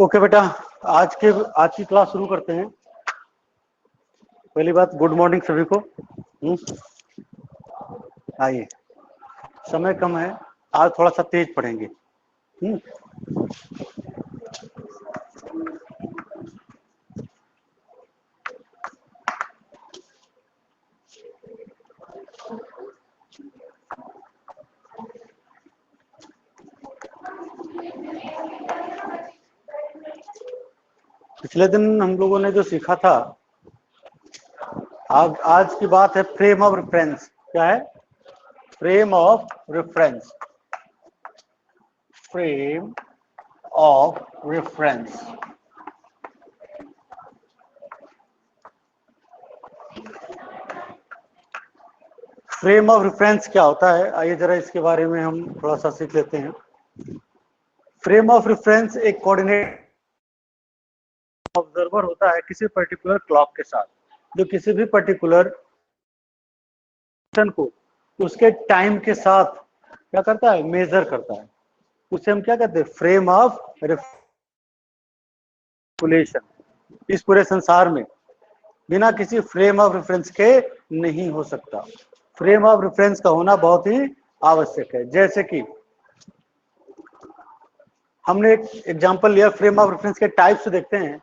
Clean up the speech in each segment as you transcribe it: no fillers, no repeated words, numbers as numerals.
Okay बेटा, आज की क्लास शुरू करते हैं। पहली बात, गुड मॉर्निंग सभी को। आइए, समय कम है, आज थोड़ा सा तेज पढ़ेंगे। पिछले दिन हम लोगों ने जो सीखा था, आज की बात है फ्रेम ऑफ रेफरेंस। क्या है? Frame of reference. Frame of reference. Frame of reference क्या होता है, आइए जरा इसके बारे में हम थोड़ा सा सीख लेते हैं। फ्रेम ऑफ रेफरेंस एक कोऑर्डिनेट ऑब्जर्वर होता है किसी पर्टिकुलर क्लॉक के साथ, जो किसी भी पर्टिकुलर को उसके टाइम के साथ क्या करता है, मेजर करता है। उसे हम क्या कहते हैं? Frame of reference. इस पूरे संसार में बिना किसी फ्रेम ऑफ रेफरेंस के नहीं हो सकता। फ्रेम ऑफ रेफरेंस का होना बहुत ही आवश्यक है। जैसे कि हमने एक एग्जांपल लिया, फ्रेम ऑफ रेफरेंस के टाइप्स देखते हैं।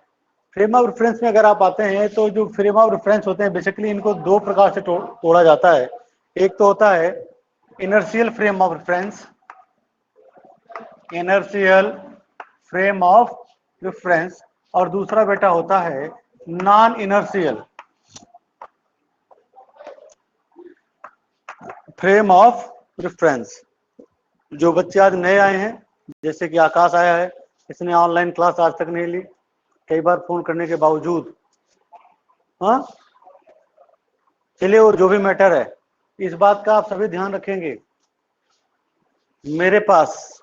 फ्रेम ऑफ रेफरेंस में अगर आप आते हैं तो जो फ्रेम ऑफ रेफरेंस होते हैं, बेसिकली इनको दो प्रकार से तोड़ा जाता है। एक तो होता है inertial frame of reference, inertial frame of reference, और दूसरा बेटा होता है non inertial frame of reference. जो बच्चे आज नए आए हैं, जैसे कि आकाश आया है, इसने ऑनलाइन क्लास आज तक नहीं ली, कई बार फोन करने के बावजूद। हाँ, चलिए, वो जो भी मैटर है, इस बात का आप सभी ध्यान रखेंगे। मेरे पास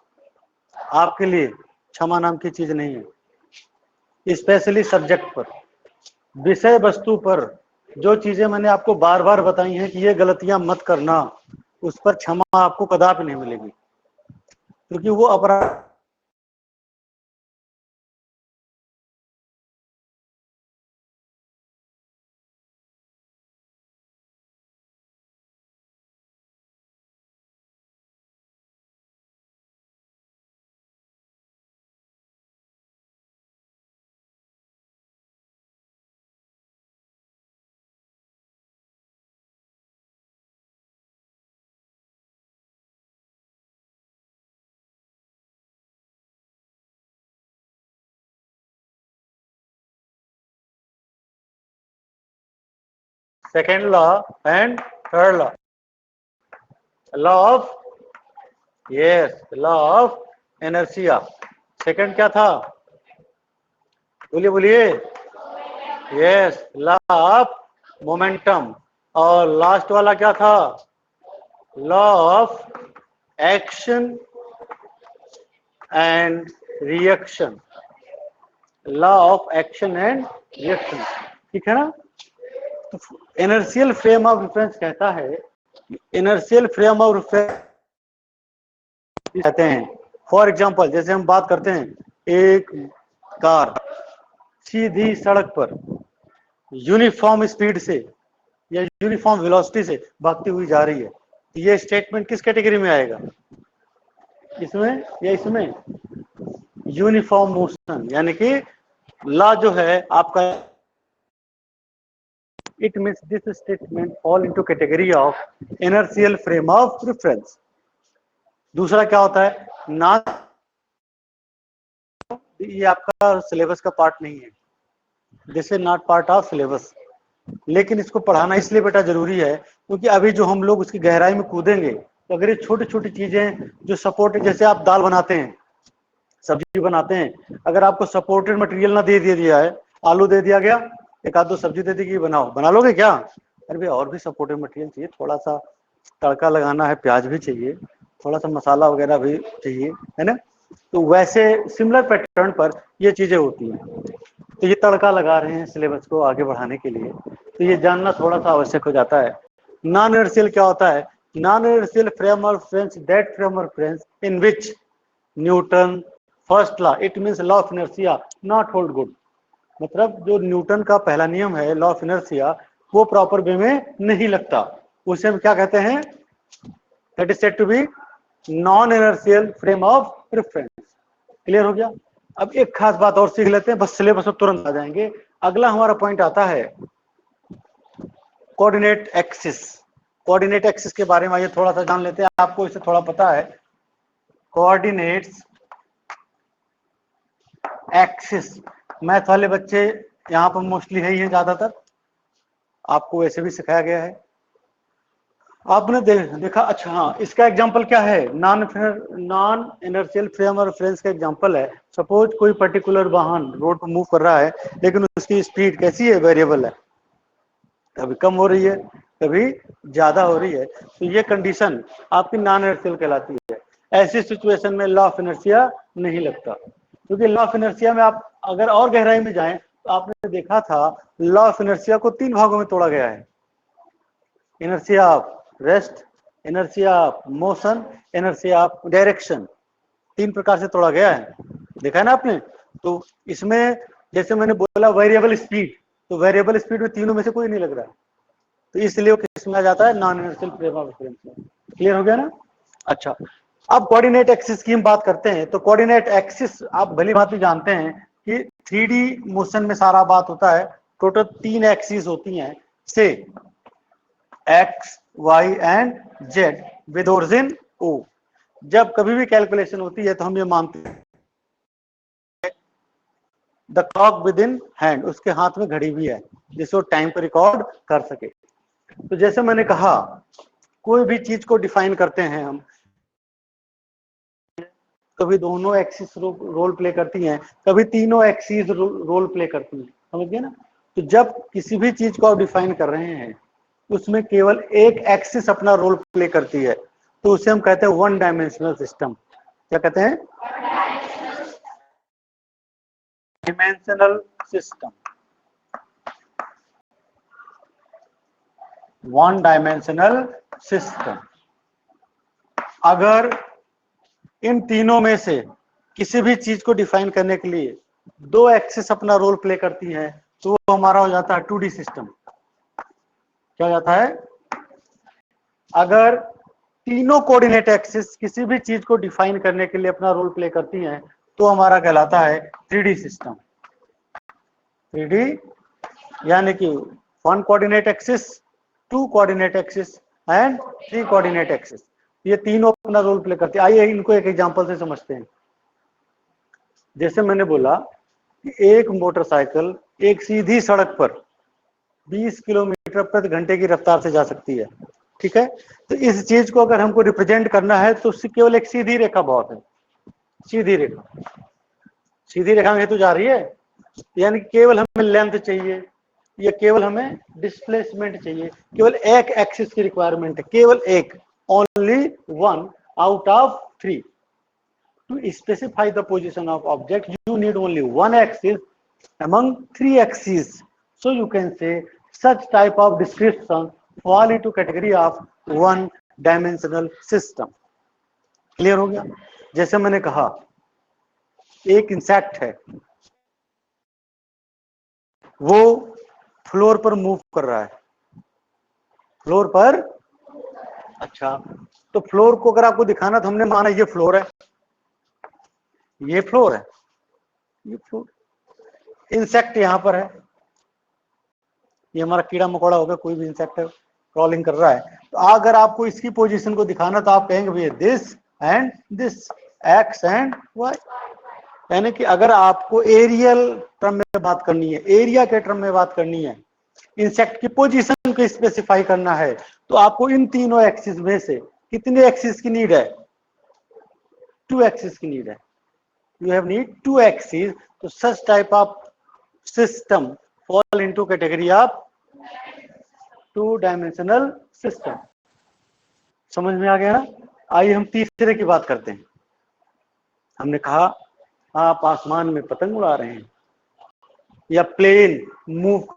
आपके लिए क्षमा नाम की चीज नहीं है। स्पेशली सब्जेक्ट पर, विषय वस्तु पर जो चीजें मैंने आपको बार बार बताई हैं कि ये गलतियां मत करना, उस पर क्षमा आपको कदापि नहीं मिलेगी, क्योंकि वो अपराध। Second law and third law, law of, yes, law of inertia. Second क्या था? बोलिए बोलिए। Yes, law of momentum. और लास्ट वाला क्या था? Law of action and reaction. Law of action and reaction, ठीक है ना? तो इनर्शियल फ्रेम ऑफ रेफरेंस कहता है, इनर्शियल फ्रेम ऑफ रेफरेंस कहते हैं, फॉर एग्जांपल जैसे हम बात करते हैं, एक कार सीधी सड़क पर यूनिफॉर्म स्पीड से या यूनिफॉर्म वेलोसिटी से भागती हुई जा रही है, ये स्टेटमेंट किस कैटेगरी में आएगा? इसमें या इसमें? यूनिफॉर्म मोशन, यानी कि लॉ जो है आपका, it means this statement fall into category of inertial frame of reference. दूसरा क्या होता है? ना, ये आपका सिलेबस का पार्ट नहीं है, this is not part of syllabus, लेकिन इसको पढ़ाना इसलिए बेटा जरूरी है क्योंकि अभी जो हम लोग उसकी गहराई में कूदेंगे, तो अगर ये छोटी छोटी चीजें जो सपोर्ट, जैसे आप दाल बनाते हैं, सब्जी बनाते हैं, अगर आपको सपोर्टेड मटेरियल ना दे दिया है, आलू दे दिया गया, एक आध दो सब्जी दे दी कि बनाओ, बना लोगे क्या? अरे भाई, और भी सपोर्टेड मटेरियल चाहिए, थोड़ा सा तड़का लगाना है, प्याज भी चाहिए, थोड़ा सा मसाला वगैरह भी चाहिए, है ना? तो वैसे सिमिलर पैटर्न पर ये चीजें होती हैं। तो ये तड़का लगा रहे हैं सिलेबस को आगे बढ़ाने के लिए, तो ये जानना थोड़ा सा आवश्यक हो जाता है। नॉन इनर्शियल क्या होता है? Non inertial frame of reference, that frame of reference in which Newton, first law, it means law of inertia not hold good. मतलब जो न्यूटन का पहला नियम है लॉ ऑफ इनर्शिया, वो प्रॉपर वे में नहीं लगता। उसे हम क्या कहते हैं? That is said to be non inertial frame of reference. Clear हो गया? अब एक खास बात और सीख लेते हैं, बस सिलेबस में तुरंत आ जाएंगे। अगला हमारा पॉइंट आता है कोऑर्डिनेट एक्सिस। कोऑर्डिनेट एक्सिस के बारे में आइए थोड़ा सा जान लेते हैं, आपको इससे थोड़ा पता है। कोऑर्डिनेट्स एक्सिस, मैथ वाले बच्चे यहाँ पर मोस्टली है ही है, ज्यादातर आपको वैसे भी सिखाया गया है, आपने देखा। अच्छा हाँ, इसका एग्जांपल क्या है? नॉन इनर्शियल फ्रेम और रेफरेंस का एग्जांपल है। सपोज कोई पर्टिकुलर वाहन रोड पर मूव कर रहा है, लेकिन उसकी स्पीड कैसी है? वेरिएबल है, कभी कम हो रही है, कभी ज्यादा हो रही है। तो ये कंडीशन आपकी नॉन इनर्शियल कहलाती है। ऐसी सिचुएशन में लॉ ऑफ इनर्शिया नहीं लगता, क्योंकि लॉ ऑफ इनर्शिया में आप अगर और गहराई में जाएं तो आपने देखा था लॉ ऑफ इनर्शिया को 3 भागों में तोड़ा गया है। Inertia of rest, inertia of motion, inertia of direction. 3 प्रकार से तोड़ा गया है, देखा है ना आपने? तो इसमें जैसे मैंने बोला वेरिएबल स्पीड, तो वेरिएबल स्पीड में तीनों में से कोई नहीं लग रहा है, तो इसलिए वो किस में आ जाता है? Non inertial frame of reference में। क्लियर हो गया ना? अच्छा, अब कोऑर्डिनेट एक्सिस की हम बात करते हैं। तो कोऑर्डिनेट एक्सिस आप भली भांति जानते हैं कि 3D मोशन में सारा बात होता है। टोटल 3 एक्सिस होती हैं, say x, y and z with origin O. जब कभी भी कैलकुलेशन होती है तो हम ये मानते हैं the clock with in hand, उसके हाथ में घड़ी भी है जिससे वो टाइम पर रिकॉर्ड कर सके। तो जैसे मैंने कहा, कोई भी चीज को डिफाइन करते हैं हम, कभी दोनों एक्सिस रोल प्ले करती हैं, कभी तीनों एक्सिस रोल प्ले करती हैं, समझ गए ना? तो जब किसी भी चीज को आप डिफाइन कर रहे हैं, उसमें केवल एक एक्सिस अपना रोल प्ले करती है, तो उसे हम कहते हैं वन डायमेंशनल सिस्टम। क्या कहते हैं? Dimensional system, one dimensional system. अगर इन तीनों में से किसी भी चीज को डिफाइन करने के लिए 2 एक्सिस अपना रोल प्ले करती है, तो वो हमारा हो जाता है 2D सिस्टम। क्या हो जाता है? अगर तीनों कोऑर्डिनेट एक्सिस किसी भी चीज को डिफाइन करने के लिए अपना रोल प्ले करती हैं, तो हमारा कहलाता है 3D सिस्टम। 3D यानी कि 1 coordinate axis, 2 coordinate axis and 3 coordinate axis, ये तीनों अपना रोल प्ले करती है। आइए इनको एक एग्जांपल से समझते हैं। जैसे मैंने बोला कि एक मोटरसाइकिल एक सीधी सड़क पर 20 किलोमीटर प्रति घंटे की रफ्तार से जा सकती है, ठीक है? तो इस चीज को अगर हमको रिप्रेजेंट करना है तो उससे केवल एक सीधी रेखा बहुत है। सीधी रेखा, सीधी रेखा में तो जा रही है, यानी केवल हमें लेंथ चाहिए या केवल हमें डिस्प्लेसमेंट चाहिए, केवल एक एक्सिस की रिक्वायरमेंट है, केवल एक, only 1 out of 3। To specify the position of object, you need only 1 axis among 3 axes. So you can say such type of description fall into category of one dimensional system. Clear हो गया? जैसे मैंने कहा, एक insect है, वो floor पर move कर रहा है, फ्लोर पर। अच्छा, तो फ्लोर को अगर आपको दिखाना, तो हमने माना ये फ्लोर है, ये फ्लोर है, ये फ्लोर, इंसेक्ट यहां पर है, ये हमारा कीड़ा मकोड़ा होगा, कोई भी इंसेक्ट है, क्रॉलिंग कर रहा है। तो अगर आपको इसकी पोजीशन को दिखाना, तो आप कहेंगे भैया this and this, x and y. यानी कि अगर आपको एरियल टर्म में बात करनी है, एरिया के टर्म में बात करनी है, इंसेक्ट की पोजीशन को स्पेसिफाई करना है, तो आपको इन तीनों एक्सिस में से कितने एक्सिस की नीड है? 2 एक्सिस की नीड है। You have need 2 axis. तो such type of system fall into category of 2 dimensional system. समझ में आ गया ना? आइए हम तीसरे की बात करते हैं। हमने कहा आप आसमान में पतंग उड़ा रहे हैं या प्लेन मूव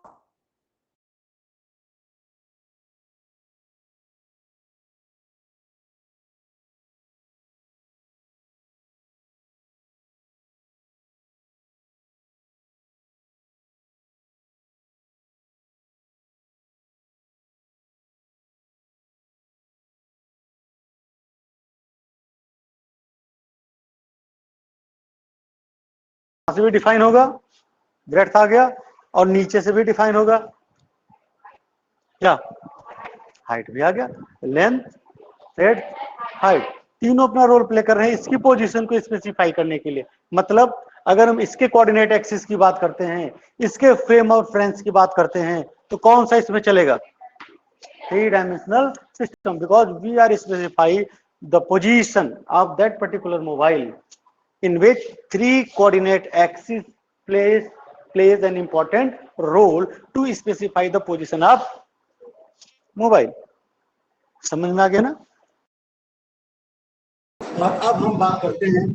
से भी डिफाइन होगा, ब्रेड्थ आ गया, और नीचे से भी डिफाइन होगा, क्या हाइट भी आ गया, लेंथ, ब्रेड्थ, हाइट, तीनों अपना रोल प्ले कर रहे हैं इसकी पोजीशन को स्पेसिफाई करने के लिए। मतलब अगर हम इसके कोऑर्डिनेट एक्सिस की बात करते हैं, इसके फ्रेम ऑफ रेफरेंस की बात करते हैं, तो कौन सा इसमें चलेगा? 3-dimensional system, because we are specifying the position of that particular mobile in which 3 coordinate axis plays an important role to specify the position of mobile. समझ में आ गया ना? और अब हम बात करते हैं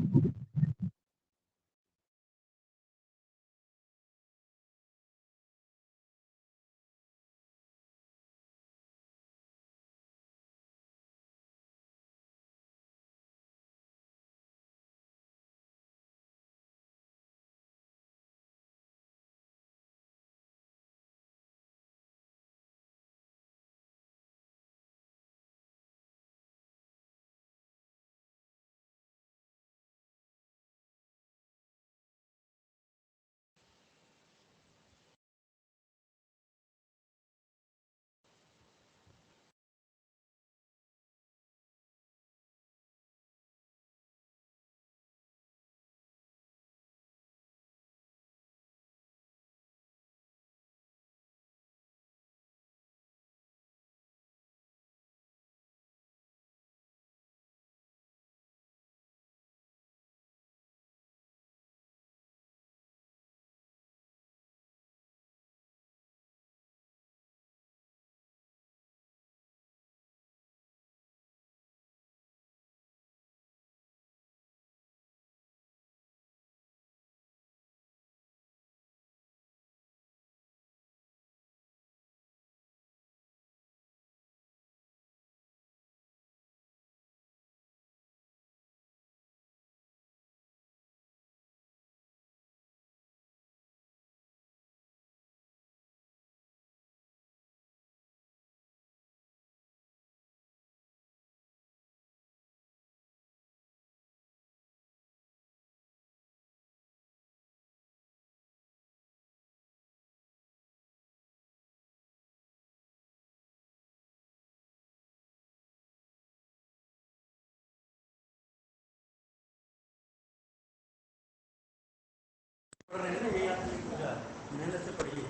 मेहनत से पढ़िए,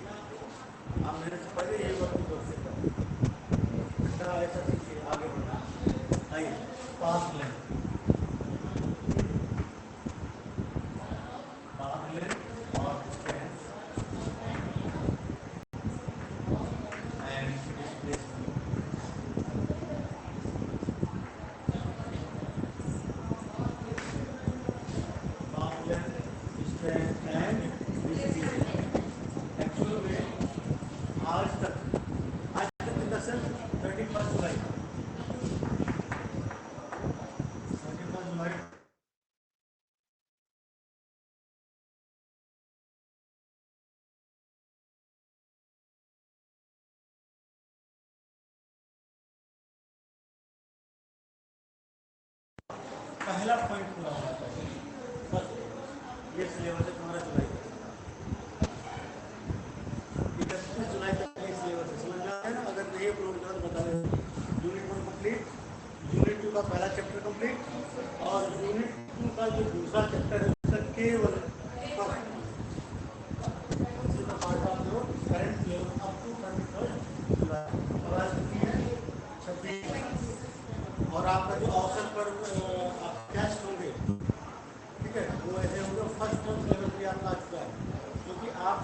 आप मेहनत से पढ़िए, ये वक्त की ऐसा सीखिए, आगे बढ़ना। आइए, पास लें, और डिस्टेंस एंड पहला पॉइंट पूरा होना चाहिए। बस ये सिलेबस है तुम्हारा जुलाई, 31 जुलाई तक ये सिलेबस है, समझ में आ है ना? अगर नहीं अप्रूव किया तो बता दें। यूनिट 1 कंप्लीट, यूनिट 2 का पहला चैप्टर कंप्लीट, और यूनिट 2 का जो दूसरा चैप्टर है उसका केवल पार्ट ऑफ जो करंट सिलेबस अप टू 31 जुलाई, और आज कितनी है? 26। और आपका जो अवसर पर टेस्ट होंगे, ठीक है, वो ऐसे होंगे। फर्स्ट टर्म सिलेबस भी आपका आ चुका है, क्योंकि आप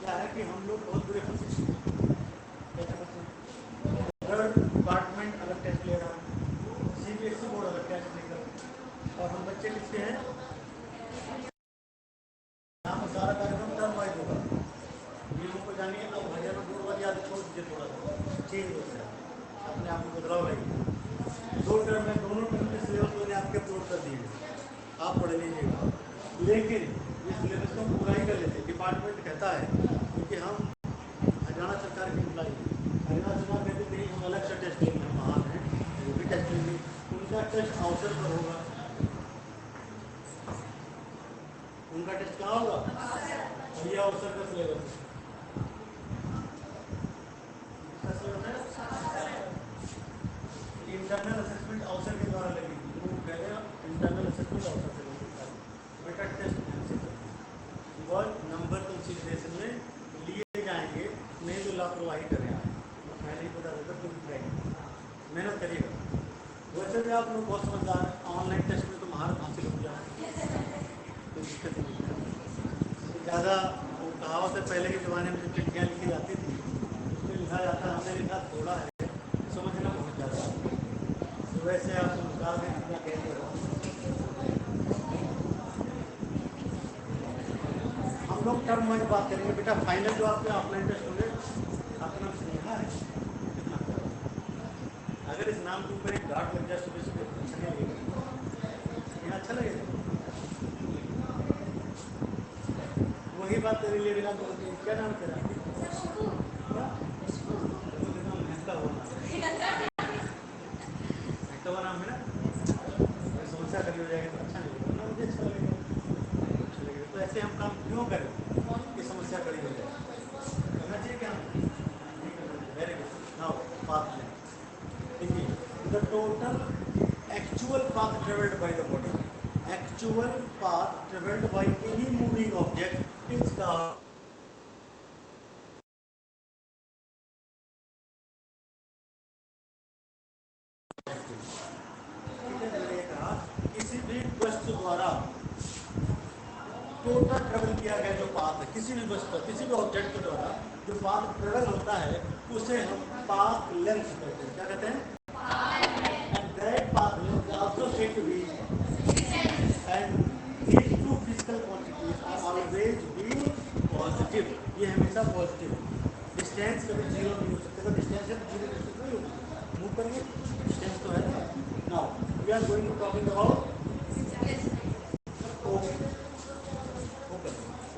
क्या है कि हम लोग बहुत बुरे फंसे डिपार्टमेंट अलग टेस्ट ले रहा है, CBSE बोर्ड अलग टेस्ट लेगा, और हम बच्चे किसके हैं? यहाँ पर सारा कार्यक्रम टर्म वाइज होगा। नियमों को जानिए। अब हजारों बोर्ड वाली आदत छोड़ दीजिए, थोड़ा सा चेंज हो जाए, अपने आप को बदलाव लाइए। 2 टर्म में, दोनों टर्म के सिलेबस मैंने आपके अपलोड कर दिए, आप पढ़ लीजिएगा। लेकिन ये सिलेबस को पूरा ही कर लेते, डिपार्टमेंट कहता है, क्योंकि हम हरियाणा सरकार के एम्प्लाई हैं। हरियाणा सरकार कहते नहीं, हम अलग से टेस्ट लेंगे, हम महान हैं, वो भी टेस्ट लेंगे, उनका टेस्ट अवसर पर होगा। उनका टेस्ट कहाँ होगा? ये अवसर का सिलेबस इंटरनल असेसमेंट अवसर के द्वारा लगेगी। वो कह रहे हैं इंटरनल असेसमेंट अवसर से लगेगी। बेटा टेस्ट ध्यान से करो, नंबर कंसिडरेशन में लिए जाएंगे, नहीं तो लापरवाही करें आप, पहले ही बता देता तुम मेहनत करिएगा। वैसे भी आप लोग बहुत समझदार हैं, ऑनलाइन टेस्ट में तो महारत हासिल हो जाए, कोई दिक्कत नहीं। ज़्यादा वो कहावत है, पहले के ज़माने में जो चिट्ठियाँ लिखी जाती थी उसमें लिखा जाता, हमने लिखा थोड़ा है, समझना बहुत ज़्यादा। तो वैसे आप निकाल दें कितना कहते हो। हम लोग टर्म वाइज बात करेंगे। बेटा फाइनल जो आपके ऑफलाइन टेस्ट होंगे, आपका नाम स्नेहा है, कितना अगर इस नाम के ऊपर एक गार्ड लग जाए सुबह सुबह अच्छा नहीं लगेगा, स्नेहा अच्छा लगेगा। वही बात तेरे लिए बिना तो क्या नाम तेरा? महंगा हुआ नाम है ना, समस्या कभी हो जाएगी तो अच्छा नहीं लगेगा ना, मुझे अच्छा लगेगा, अच्छा लगेगा। तो ऐसे हम काम क्यों करें कि समस्या कड़ी हो जाए? करना चाहिए क्या? नहीं करना चाहिए। Very good. नाउ पाथ लें, देखिए the total actual path travelled by the body, actual path travelled by any moving object is the किसी भी वस्तु द्वारा टोटल ट्रेवल किया गया जो पाथ है, किसी भी वस्तु किसी भी ऑब्जेक्ट के द्वारा जो पाथ ट्रेवल होता है उसे हम पाथ लेंथ कहते हैं। क्या कहते हैं? And that path length is also said to be, and these two physical quantities are always be positive। ये हमेशा पॉजिटिव है। डिस्टेंस कभी जीरो नहीं हो सकता, अगर डिस्टेंस है तो जीरो डिस्टेंस नहीं होगी, मूव करेंगे डिस्टेंस तो है ना। Now we are going to talking about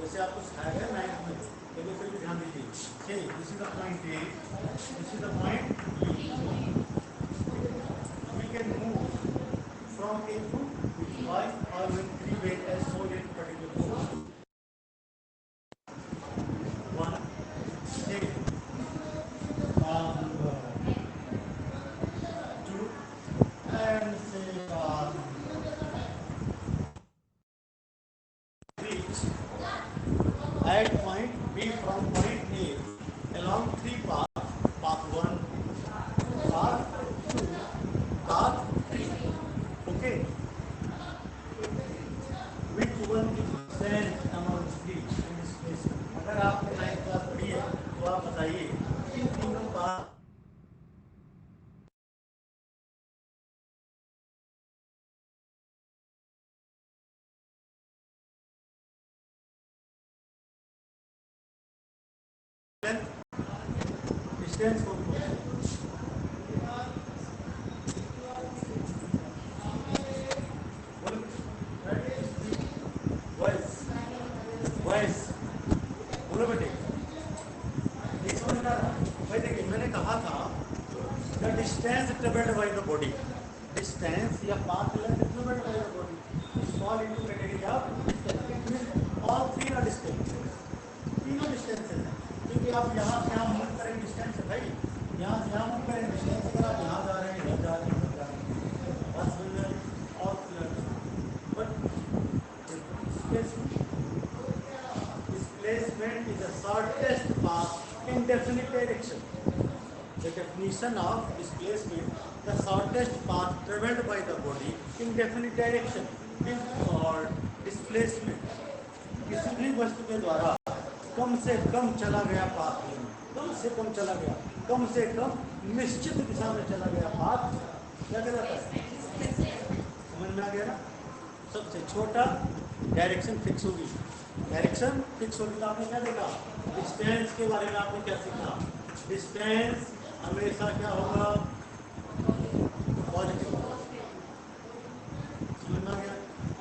वैसे आपको सिखाया गया 9th में, लेकिन फिर भी ध्यान दीजिए। This is the point A, this is the point B, we can move from A to B by following three way as shown in particular course. One, take path number 2 and say path reach at point B from point A along three paths, path 1, path 2, path 3. Okay, which one is sent among these in this place? अगर आपने 9th class पढ़ी है तो आप बताइए इन तीनों path distance कौन कौन है? वॉइस वॉइस बोलो बेटे, नहीं समझ में आ रहा भाई? देखिए मैंने कहा था the distance travelled by the body, distance या path length travelled by the body is fall into category of distance. It means all three are distance, तीनों डिस्टेंसेस हैं। क्योंकि आप यहाँ से यहाँ मूव करेंगे डिस्टेंस है भाई, यहाँ से यहाँ मूव करेंगे डिस्टेंस। अगर आप यहाँ जा रहे हैं, इधर जा रहे हैं, इधर जा रहे हैं, बस मिल जाए और but displacement is the shortest path in definite direction. The definition of displacement, the shortest path traveled by the body in definite direction is called displacement. किसी भी वस्तु के द्वारा कम से कम चला गया पाथ, कम से कम चला गया, कम से कम निश्चित दिशा में चला गया पाथ क्या कहलाता है? समझ में आ गया ना? सबसे छोटा डायरेक्शन फिक्स होगी, डायरेक्शन फिक्स होगी। तो आपने क्या देखा? डिस्टेंस के बारे में आपने क्या सीखा? डिस्टेंस हमेशा क्या होगा? पॉजिटिव होगा। समझ में आ गया?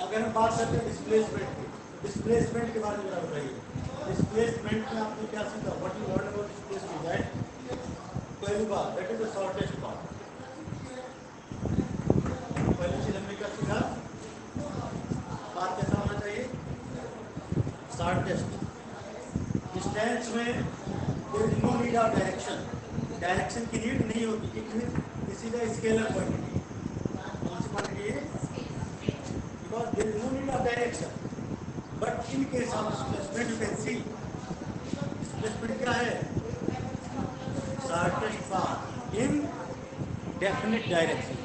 अगर हम बात करते हैं डिस्प्लेसमेंट की, डिस्प्लेसमेंट के बारे में क्या बताइए? डिस्प्लेसमेंट में आपने क्या सीखा? What you learn about displacement? That पहली बात, that is the shortest path. पहली चीज हमने क्या सीखा? पाथ कैसा होना चाहिए? शॉर्टेस्ट डिस्टेंस में there is no need of direction, direction की नीड नहीं होती, this is a scalar quantity. कौन सी क्वांटिटी है? Because there is no need of direction, but in case of displacement you can see displacement क्या है? Shortest path इन definite direction,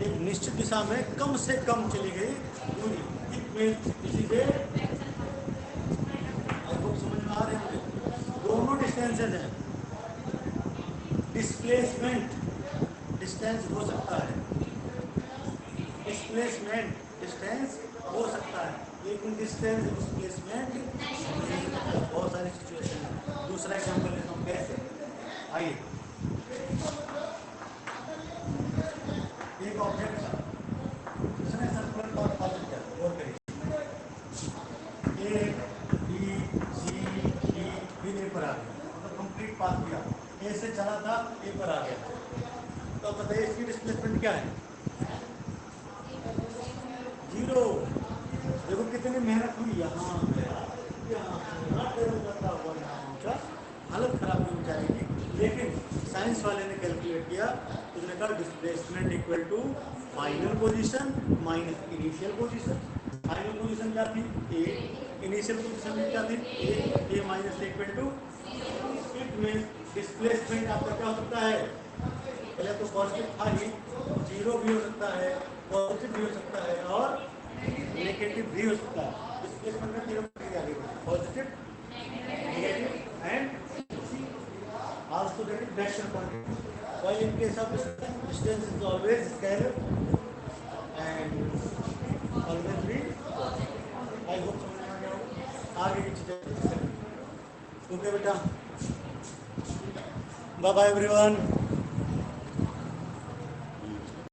एक निश्चित दिशा में कम से कम चली गई दूरी। It means this is a, आपको समझ में आ रहे होंगे दोनों डिस्टेंसेज हैं। डिस्प्लेसमेंट डिस्टेंस हो सकता है, डिस्प्लेसमेंट डिस्टेंस हो सकता है, लेकिन डिस्टेंस डिस्प्लेसमेंट नहीं हो सकता। बहुत सारी सिचुएशन है। दूसरा एग्जाम्पल लेता हूँ, कैसे? आइए, एक ऑब्जेक्ट था, उसने सर्कुलर पाथ फॉलो किया, गौर करिए, ए बी सी डी, फिर ए पर आ गया, मतलब कंप्लीट पाथ किया, ए से चला था ए पर आ गया। तो बताइए इसकी डिस्प्लेसमेंट क्या है? जीरो। देखो कितनी मेहनत हुई, यहाँ गया, यहाँ टेबल करता हुआ यहाँ पहुँचा, हालत खराब हुई बेचारे की, लेकिन साइंस वाले ने कैलकुलेट किया, उसने कहा displacement equal to final position minus initial position. Final position क्या थी? ए। इनिशियल पोजीशन में क्या थी? A minus A equal to, it means displacement आपका क्या हो सकता है? पहले तो पॉजिटिव था ही, जीरो भी हो सकता है, पॉजिटिव भी हो सकता है और नेगेटिव भी हो सकता है। डिस्प्लेसमेंट में तीनों प्रक्रिया आगे बढ़ी, positive, negative and also that is direction quantity. while in case of distance is always scalar and always be positive। I hope समझ में आ गया हो। आगे की चीजें ओके बेटा, बाय बाय एवरीवन।